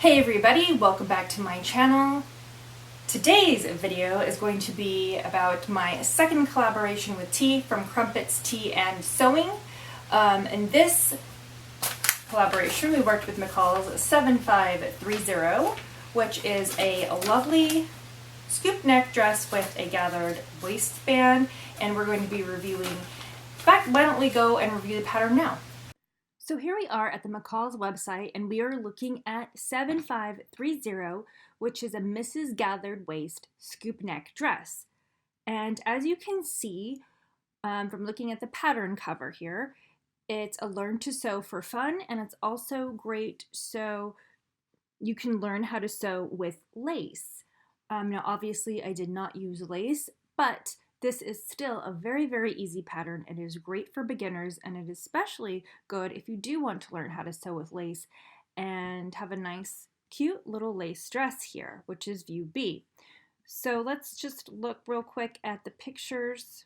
Hey everybody, welcome back to my channel. Today's video is going to be about my second collaboration with Tea from Crumpets Tea and Sewing. In this collaboration we worked with McCall's 7530, which is a lovely scoop neck dress with a gathered waistband, and we're going to be reviewing. In fact, why don't we go and review the pattern now? So here we are at the McCall's website, and we are looking at 7530, which is a Mrs. Gathered Waist scoop neck dress. And as you can see from looking at the pattern cover here, it's a learn to sew for fun, and it's also great so you can learn how to sew with lace. Now obviously I did not use lace, but this is still a very easy pattern. It is great for beginners, and it is especially good if you do want to learn how to sew with lace and have a nice cute little lace dress here, which is view B. So let's just look real quick at the pictures.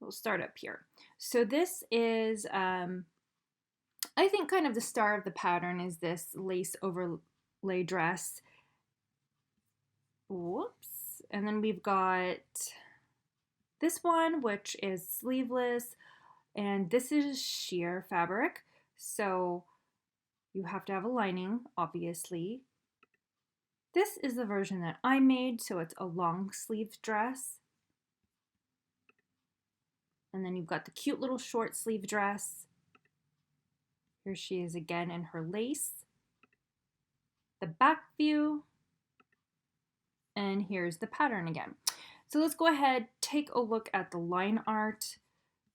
We'll start up here. So this is I think kind of the star of the pattern is this lace overlay dress. Whoops. And then we've got this one, which is sleeveless, and this is sheer fabric, so you have to have a lining, obviously. This is the version that I made, so it's a long sleeve dress. And then you've got the cute little short sleeve dress. Here she is again in her lace. The back view. And here's the pattern again. So let's go ahead, take a look at the line art.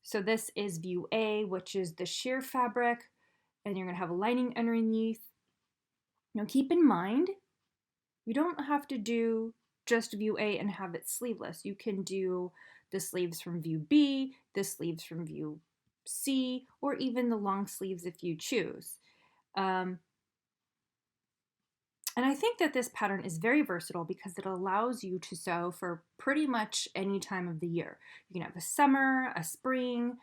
So this is view A, which is the sheer fabric, and you're gonna have a lining underneath. Now keep in mind, you don't have to do just view A and have it sleeveless. You can do the sleeves from view B, the sleeves from view C, or even the long sleeves if you choose. And I think that this pattern is very versatile because it allows you to sew for pretty much any time of the year. You can have a summer, a spring,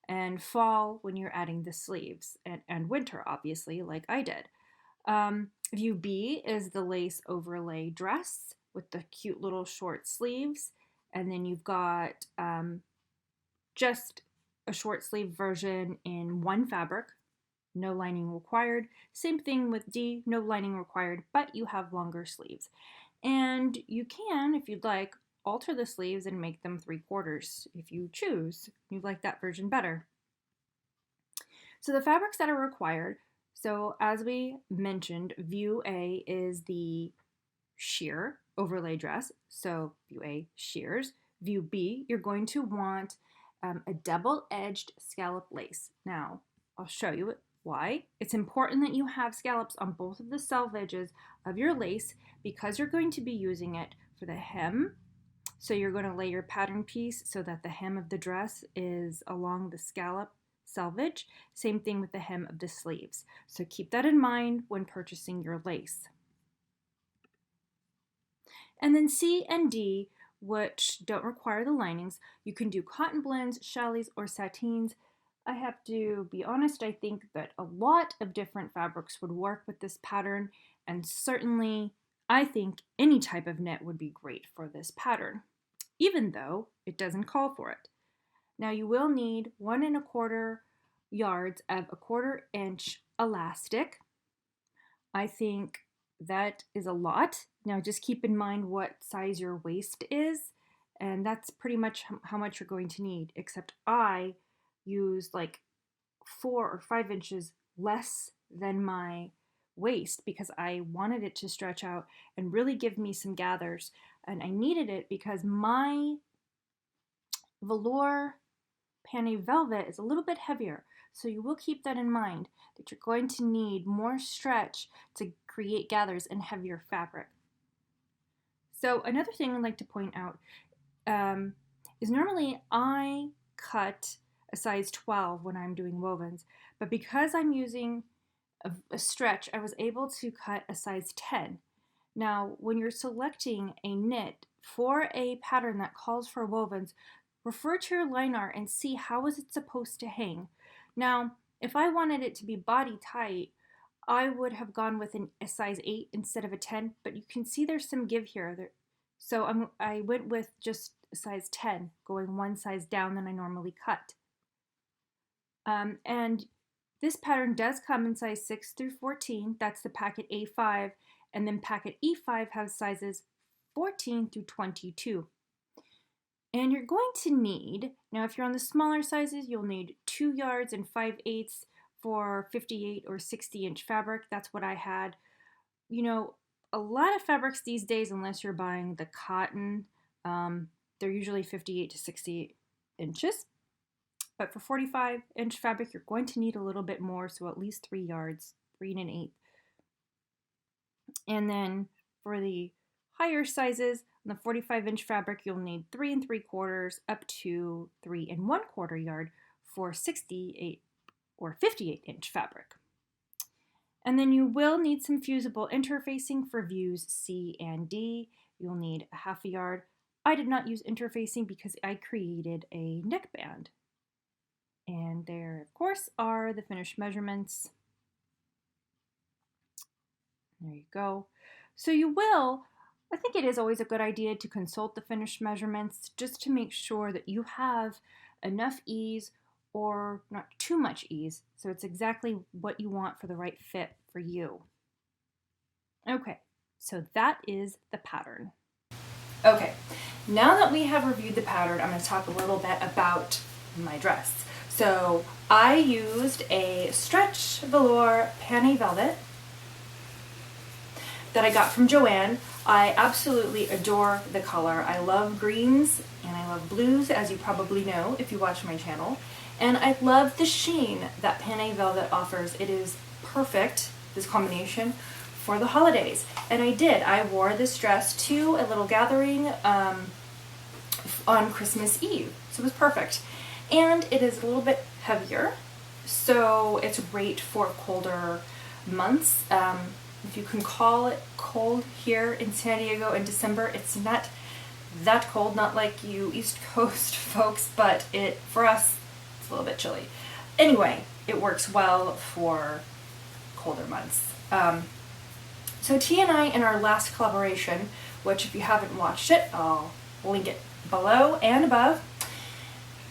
and fall when you're adding the sleeves, and winter, obviously, like I did. View B is the lace overlay dress with the cute little short sleeves, and then you've got just a short sleeve version in one fabric. No lining required. Same thing with D, no lining required, but you have longer sleeves. And you can, if you'd like, alter the sleeves and make them 3/4 if you choose. You like that version better. So the fabrics that are required, so as we mentioned, view A is the sheer overlay dress. So view A sheers. View B, you're going to want a double-edged scallop lace. Now, I'll show you it. Why? It's important that you have scallops on both of the self edges of your lace because you're going to be using it for the hem. So you're going to lay your pattern piece so that the hem of the dress is along the scallop selvage. Same thing with the hem of the sleeves. So keep that in mind when purchasing your lace. And then C and D, which don't require the linings, you can do cotton blends, chalets, or satines. I have to be honest, I think that a lot of different fabrics would work with this pattern, and certainly I think any type of knit would be great for this pattern, even though it doesn't call for it. Now you will need 1 1/4 yards of 1/4 inch elastic. I think that is a lot. Now just keep in mind what size your waist is, and that's pretty much how much you're going to need, except I used like 4 or 5 inches less than my waist because I wanted it to stretch out and really give me some gathers, and I needed it because my velour panne velvet is a little bit heavier, so you will keep that in mind, that you're going to need more stretch to create gathers and heavier fabric. So another thing I'd like to point out is normally I cut a size 12 when I'm doing wovens, but because I'm using a stretch, I was able to cut a size 10. Now, when you're selecting a knit for a pattern that calls for wovens, refer to your line art and see how is it supposed to hang. Now, If I wanted it to be body tight, I would have gone with a size 8 instead of a 10, but you can see there's some give here. So I went with just a size 10, going one size down than I normally cut. And this pattern does come in size 6 through 14. That's the packet A5. And then packet E5 has sizes 14 through 22. And you're going to need, now if you're on the smaller sizes, you'll need 2 yards and 5/8 for 58 or 60-inch fabric. That's what I had. You know, a lot of fabrics these days, unless you're buying the cotton, they're usually 58 to 60 inches. But for 45-inch fabric, you're going to need a little bit more, so at least 3 yards, 3 1/8. And then for the higher sizes, on the 45-inch fabric, you'll need 3 3/4 up to 3 1/4 yard for 68 or 58-inch fabric. And then you will need some fusible interfacing for views C and D. You'll need a 1/2 yard. I did not use interfacing because I created a neckband. And there, of course, are the finished measurements. There you go. So you will, I think it is always a good idea to consult the finished measurements just to make sure that you have enough ease or not too much ease, so it's exactly what you want for the right fit for you. Okay, so that is the pattern. Okay, now that we have reviewed the pattern, I'm going to talk a little bit about my dress. So I used a stretch velour panne velvet that I got from Joann. I absolutely adore the color. I love greens and I love blues, as you probably know if you watch my channel. And I love the sheen that panne velvet offers. It is perfect, this combination, for the holidays. And I did. I wore this dress to a little gathering on Christmas Eve. So it was perfect. And it is a little bit heavier, so it's great for colder months. If you can call it cold here in San Diego in December, it's not that cold, not like you East Coast folks, but for us, it's a little bit chilly. Anyway, it works well for colder months. So T and I, in our last collaboration, which if you haven't watched it, I'll link it below and above,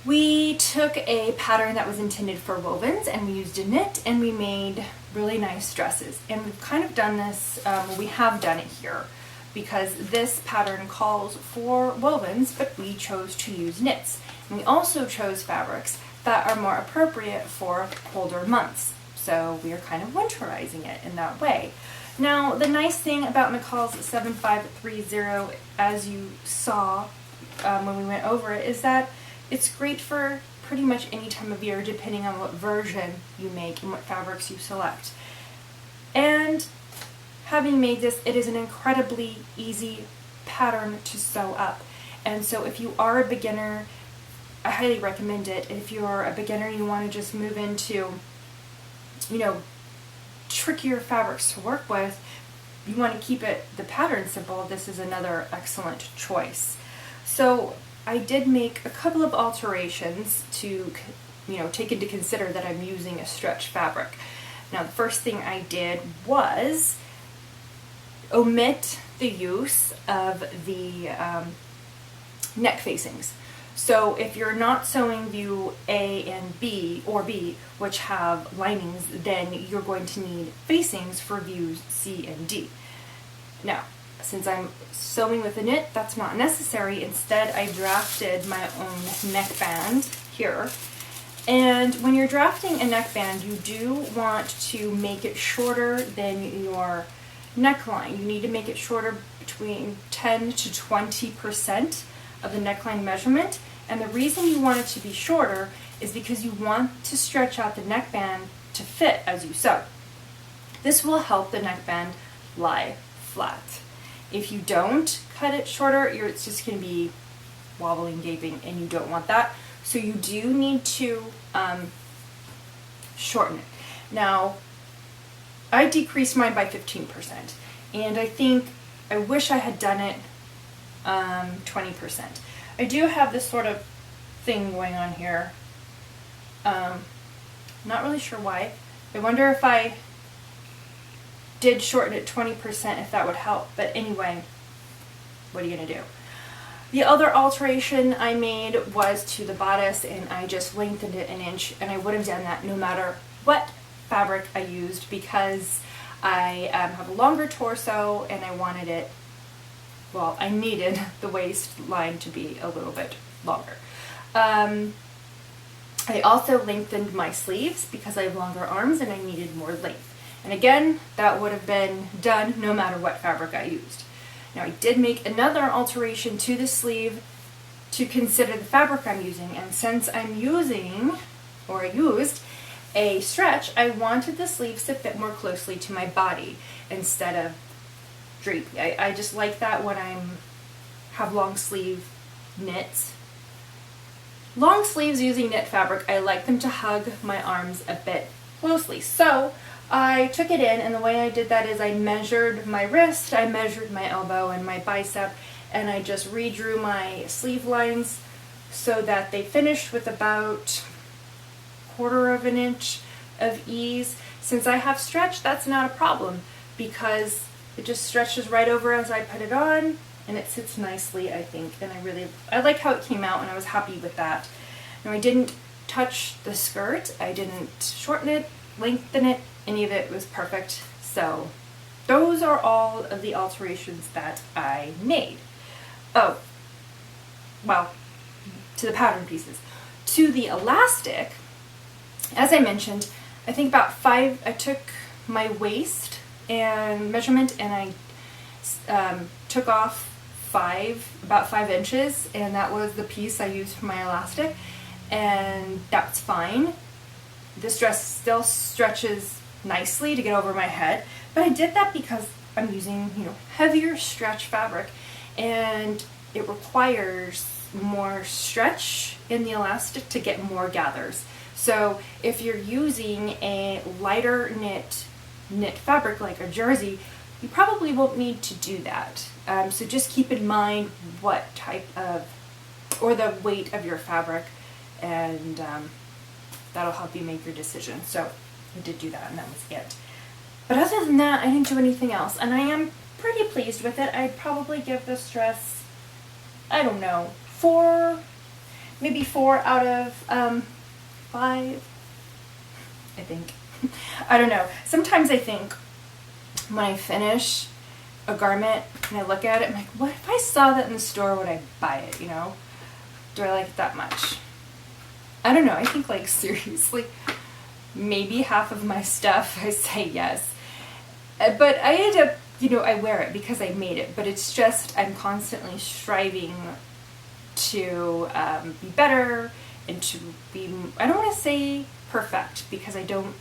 we took a pattern that was intended for wovens and we used a knit and we made really nice dresses. And we've kind of done this, we have done it here because this pattern calls for wovens, but we chose to use knits. And we also chose fabrics that are more appropriate for colder months. So we are kind of winterizing it in that way. Now, the nice thing about McCall's 7530, as you saw when we went over it, is that it's great for pretty much any time of year, depending on what version you make and what fabrics you select. And having made this, it is an incredibly easy pattern to sew up. And so if you are a beginner, I highly recommend it. If you're a beginner and you want to just move into, trickier fabrics to work with, you want to keep the pattern simple, this is another excellent choice. So I did make a couple of alterations to, take into consider that I'm using a stretch fabric. Now, the first thing I did was omit the use of the neck facings. So if you're not sewing view A and B, or B, which have linings, then you're going to need facings for views C and D. Now, since I'm sewing with a knit, that's not necessary. Instead, I drafted my own neckband here. And when you're drafting a neckband, you do want to make it shorter than your neckline. You need to make it shorter between 10 to 20% of the neckline measurement. And the reason you want it to be shorter is because you want to stretch out the neckband to fit as you sew. This will help the neckband lie flat. If you don't cut it shorter, it's just going to be wobbling, gaping, and you don't want that. So you do need to shorten it. Now, I decreased mine by 15%, and I wish I had done it 20%. I do have this sort of thing going on here Not really sure why. I wonder if I did shorten it 20% if that would help. But anyway, what are you gonna do? The other alteration I made was to the bodice, and I just lengthened it an inch, and I would have done that no matter what fabric I used because I have a longer torso and I wanted it, well, I needed the waistline to be a little bit longer. I also lengthened my sleeves because I have longer arms and I needed more length. And again, that would have been done no matter what fabric I used. Now I did make another alteration to the sleeve to consider the fabric I'm using, and since I'm using, or I used, a stretch, I wanted the sleeves to fit more closely to my body instead of drapey. I just like that when I have long sleeve knits. Long sleeves using knit fabric, I like them to hug my arms a bit closely. So I took it in, and the way I did that is I measured my wrist, I measured my elbow and my bicep, and I just redrew my sleeve lines so that they finished with about 1/4 of an inch of ease. Since I have stretch, that's not a problem because it just stretches right over as I put it on, and it sits nicely, I think, and I like how it came out, and I was happy with that. Now I didn't touch the skirt, I didn't shorten it, lengthen it, any of it was perfect. So those are all of the alterations that I made. Oh, well, to the pattern pieces. To the elastic, as I mentioned, I think I took my waist and measurement, and I took off about 5 inches, and that was the piece I used for my elastic, and that's fine. This dress still stretches nicely to get over my head, but I did that because I'm using, heavier stretch fabric, and it requires more stretch in the elastic to get more gathers. So if you're using a lighter knit fabric like a jersey, you probably won't need to do that. So just keep in mind what type of, or the weight of your fabric, and that'll help you make your decision. So I did do that, and that was it. But other than that, I didn't do anything else, and I am pretty pleased with it. I'd probably give this dress, I don't know, maybe 4 out of 5, I think. I don't know. Sometimes I think when I finish a garment and I look at it, I'm like, what if I saw that in the store, would I buy it, Do I like it that much? I don't know. I think, like, seriously, maybe half of my stuff I say yes. But I end up, I wear it because I made it, but it's just I'm constantly striving to be better and to be, I don't want to say perfect because I don't,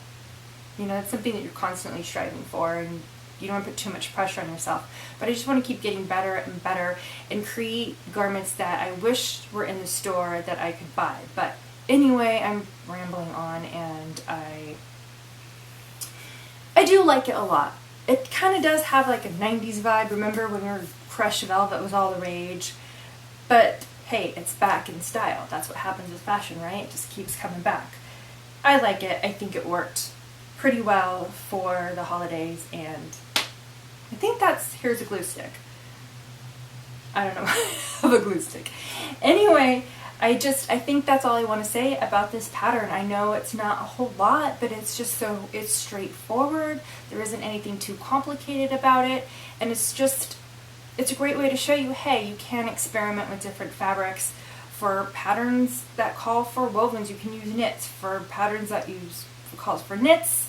that's something that you're constantly striving for, and you don't want to put too much pressure on yourself. But I just want to keep getting better and better and create garments that I wish were in the store that I could buy. But anyway, I'm rambling on, and I do like it a lot. It kind of does have like a 90s vibe. Remember when crushed velvet was all the rage? But hey, it's back in style. That's what happens with fashion, right? It just keeps coming back. I like it. I think it worked pretty well for the holidays, and I think here's a glue stick. I don't know, of a glue stick. Anyway, I think that's all I want to say about this pattern. I know it's not a whole lot, but it's just it's straightforward. There isn't anything too complicated about it, and it's a great way to show you, hey, you can experiment with different fabrics. For patterns that call for wovens, you can use knits. For patterns that calls for knits,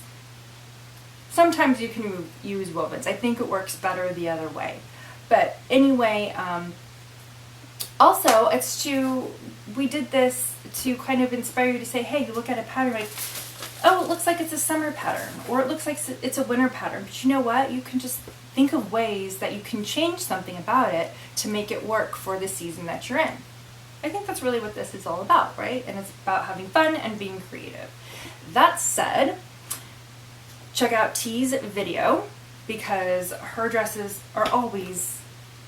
sometimes you can use wovens. I think it works better the other way. But anyway, also we did this to kind of inspire you to say, hey, you look at a pattern like, oh, it looks like it's a summer pattern, or it looks like it's a winter pattern. But you know what? You can just think of ways that you can change something about it to make it work for the season that you're in. I think that's really what this is all about, right? And it's about having fun and being creative. That said, check out T's video, because her dresses are always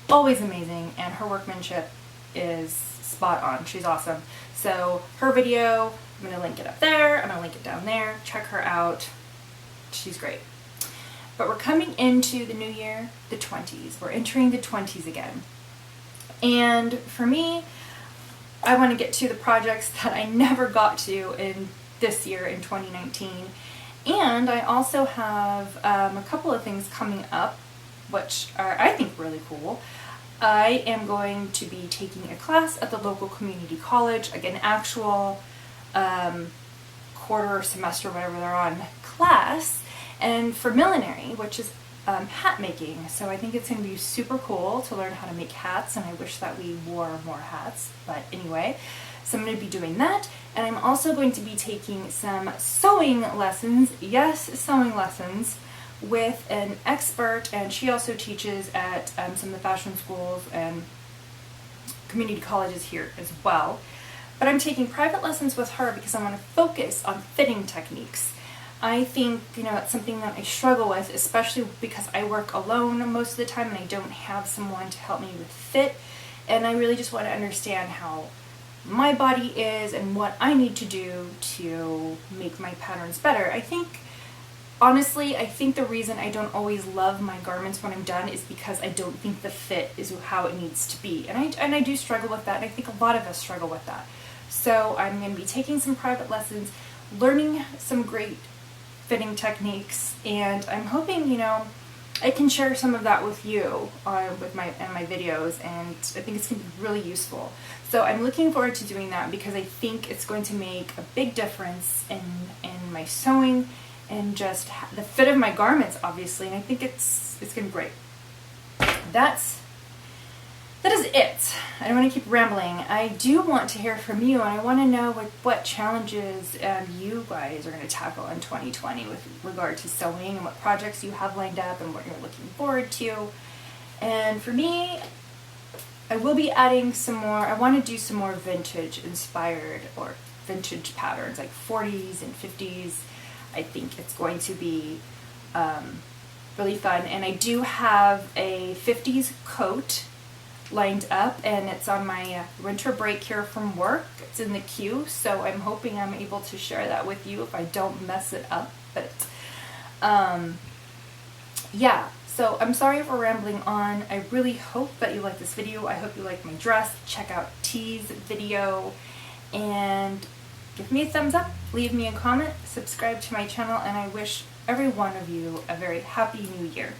amazing, and her workmanship is spot on. She's awesome. So her video, I'm going to link it up there. I'm going to link it down there. Check her out. She's great. But we're coming into the new year, the 20s. We're entering the 20s again. And for me, I want to get to the projects that I never got to in this year in 2019. And I also have a couple of things coming up, which are, I think, really cool. I am going to be taking a class at the local community college, like an actual quarter or semester, whatever they're on, class, and for millinery, which is hat making. So I think it's going to be super cool to learn how to make hats, and I wish that we wore more hats, but anyway. So I'm going to be doing that, and I'm also going to be taking some sewing lessons, yes, sewing lessons, with an expert, and she also teaches at some of the fashion schools and community colleges here as well. But I'm taking private lessons with her because I want to focus on fitting techniques. I think, it's something that I struggle with, especially because I work alone most of the time and I don't have someone to help me with fit. And I really just want to understand how my body is and what I need to do to make my patterns better. Honestly, I think the reason I don't always love my garments when I'm done is because I don't think the fit is how it needs to be. And I do struggle with that, and I think a lot of us struggle with that. So I'm going to be taking some private lessons, learning some great fitting techniques, and I'm hoping, I can share some of that with you with my videos, and I think it's going to be really useful. So I'm looking forward to doing that because I think it's going to make a big difference in my sewing and just the fit of my garments, obviously, and I think it's going to be great. That is it. I don't want to keep rambling. I do want to hear from you, and I want to know what challenges you guys are going to tackle in 2020 with regard to sewing, and what projects you have lined up and what you're looking forward to. And for me, I will be adding some more. I want to do some more vintage inspired or vintage patterns, like 40s and 50s. I think it's going to be really fun. And I do have a 50s coat lined up, and it's on my winter break here from work. It's in the queue, so I'm hoping I'm able to share that with you if I don't mess it up. But yeah, so I'm sorry for rambling on. I really hope that you like this video. I hope you like my dress. Check out T's video and give me a thumbs up, leave me a comment, subscribe to my channel, and I wish every one of you a very happy new year.